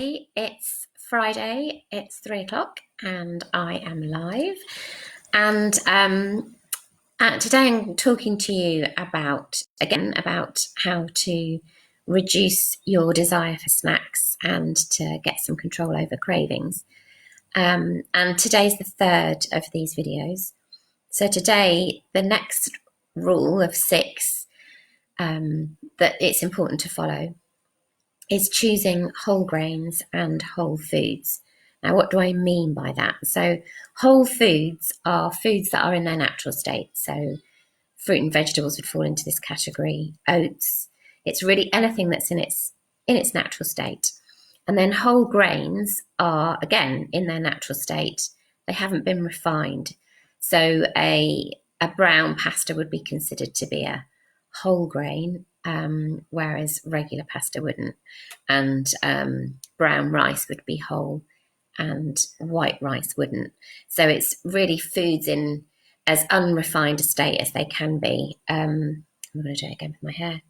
It's Friday, it's 3 o'clock, and I am live. And today I'm talking to you about how to reduce your desire for snacks and to get some control over cravings. And today's the third of these videos. So today, the next rule of 6 that it's important to follow is choosing whole grains and whole foods. Now, what do I mean by that? So whole foods are foods that are in their natural state. So fruit and vegetables would fall into this category, oats. It's really anything that's in its natural state. And then whole grains are, again, in their natural state. They haven't been refined. So a brown pasta would be considered to be a whole grain, whereas regular pasta wouldn't. And brown rice would be whole and white rice wouldn't. So it's really foods in as unrefined a state as they can be. I'm going to do it again with my hair.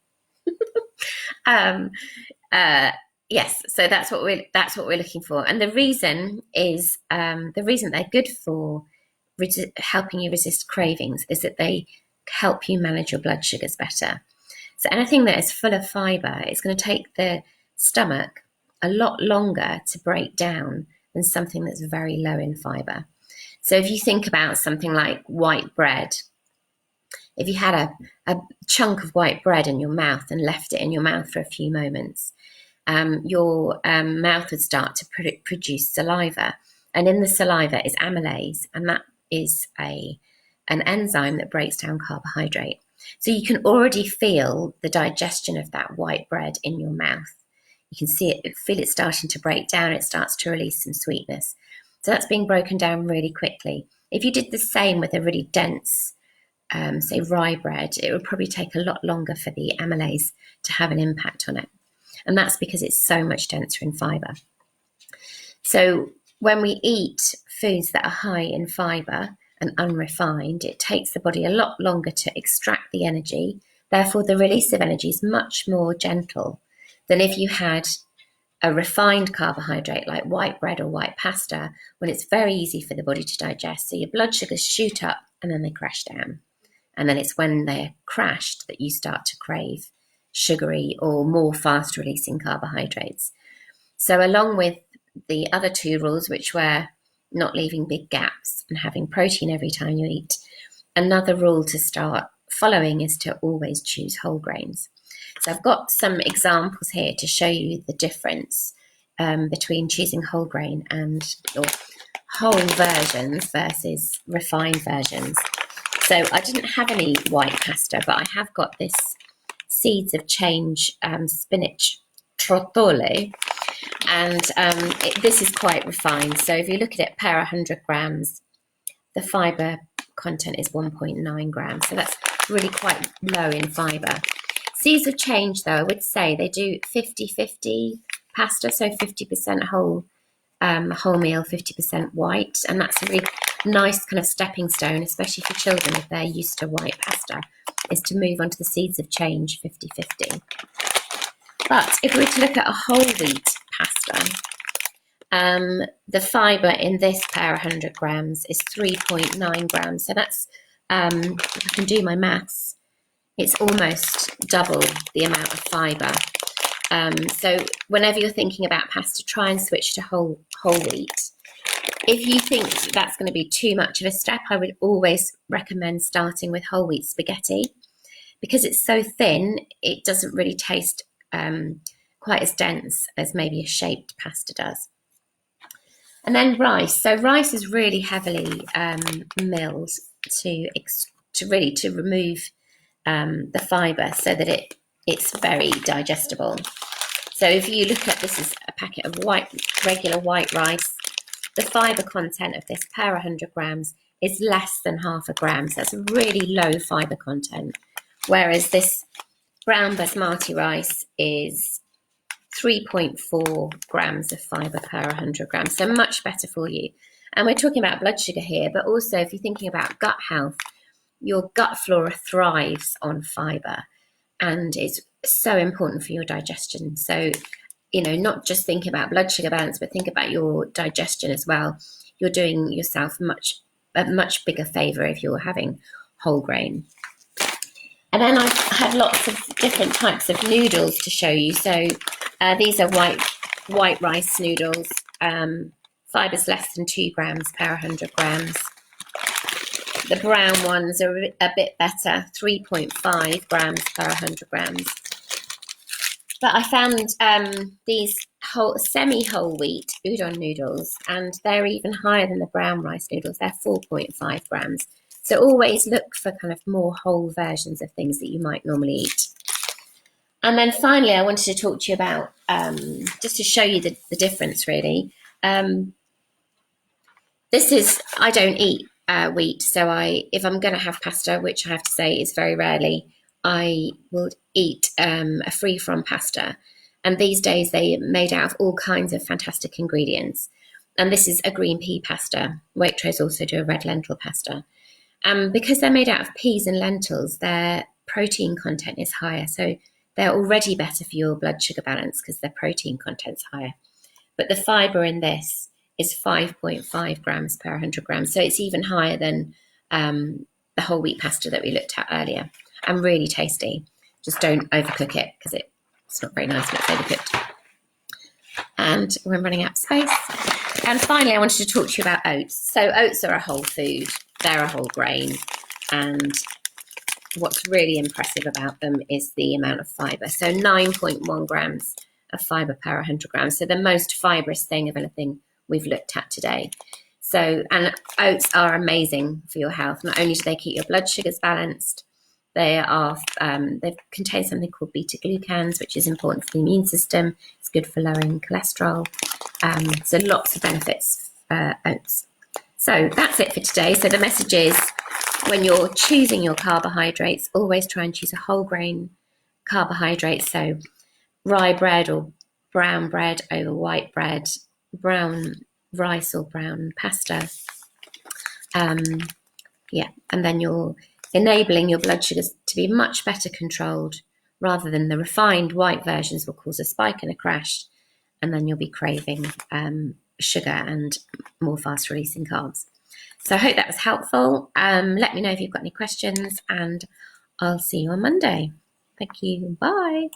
Yes, so that's what we're looking for. And the reason is the reason they're good for helping you resist cravings is that they help you manage your blood sugars better. So anything that is full of fibre is going to take the stomach a lot longer to break down than something that's very low in fibre. So if you think about something like white bread, if you had a chunk of white bread in your mouth and left it in your mouth for a few moments, your mouth would start to produce saliva. And in the saliva is amylase, and that is an enzyme that breaks down carbohydrate. So you can already feel the digestion of that white bread in your mouth. You can feel it starting to break down. It starts to release some sweetness. So that's being broken down really quickly. If you did the same with a really dense, say rye bread, it would probably take a lot longer for the amylase to have an impact on it. And that's because it's so much denser in fibre. So when we eat foods that are high in fibre and unrefined, it takes the body a lot longer to extract the energy. Therefore, the release of energy is much more gentle than if you had a refined carbohydrate like white bread or white pasta, when it's very easy for the body to digest. So your blood sugars shoot up and then they crash down. And then it's when they're crashed that you start to crave sugary or more fast releasing carbohydrates. So along with the other 2 rules, which were not leaving big gaps and having protein every time you eat, another rule to start following is to always choose whole grains. So I've got some examples here to show you the difference between choosing whole grain or whole versions versus refined versions. So I didn't have any white pasta, but I have got this Seeds of Change spinach trotole. And this is quite refined. So if you look at it per 100 grams, the fibre content is 1.9 grams. So that's really quite low in fibre. Seeds of Change, though, I would say they do 50-50 pasta, so 50% whole meal, 50% white. And that's a really nice kind of stepping stone, especially for children if they're used to white pasta, is to move on to the Seeds of Change 50-50. But if we were to look at a whole wheat pasta, the fibre in this per 100 grams is 3.9 grams. So that's, if I can do my maths, it's almost double the amount of fibre. So whenever you're thinking about pasta, try and switch to whole wheat. If you think that's going to be too much of a step, I would always recommend starting with whole wheat spaghetti. Because it's so thin, it doesn't really taste quite as dense as maybe a shaped pasta does. And then rice. So rice is really heavily milled to remove the fibre so that it's very digestible. So if you look at this is a packet of regular white rice, the fibre content of this per 100 grams is less than half a gram. So that's a really low fibre content. Whereas this brown basmati rice is 3.4 grams of fibre per 100 grams, so much better for you. And we're talking about blood sugar here, but also if you're thinking about gut health, your gut flora thrives on fibre and it's so important for your digestion. So not just think about blood sugar balance, but think about your digestion as well. You're doing yourself a much bigger favour if you're having whole grain. And then I've had lots of different types of noodles to show you. So these are white rice noodles. Fibre's less than 2 grams per 100 grams. The brown ones are a bit better, 3.5 grams per 100 grams. But I found these semi-whole wheat udon noodles, and they're even higher than the brown rice noodles. They're 4.5 grams. So always look for kind of more whole versions of things that you might normally eat. And then finally, I wanted to talk to you about, just to show you the difference really. I don't eat wheat, so if I'm going to have pasta, which I have to say is very rarely, I will eat a free from pasta. And these days they're made out of all kinds of fantastic ingredients. And this is a green pea pasta. Waitrose also do a red lentil pasta. Because they're made out of peas and lentils, their protein content is higher. So they're already better for your blood sugar balance because their protein content's higher. But the fibre in this is 5.5 grams per 100 grams. So it's even higher than the whole wheat pasta that we looked at earlier. And really tasty. Just don't overcook it because it's not very nice when it's overcooked. And we're running out of space. And finally, I wanted to talk to you about oats. So oats are a whole food. They're a whole grain. And what's really impressive about them is the amount of fibre. So 9.1 grams of fibre per 100 grams. So the most fibrous thing of anything we've looked at today. So, and oats are amazing for your health. Not only do they keep your blood sugars balanced, they contain something called beta-glucans, which is important for the immune system. It's good for lowering cholesterol. So lots of benefits for oats. So that's it for today. So the message is, when you're choosing your carbohydrates, always try and choose a whole grain carbohydrate. So rye bread or brown bread over white bread, brown rice or brown pasta. And then you're enabling your blood sugars to be much better controlled, rather than the refined white versions will cause a spike and a crash, and then you'll be craving sugar and more fast releasing carbs. So I hope that was helpful. Let me know if you've got any questions, and I'll see you on Monday. Thank you. Bye.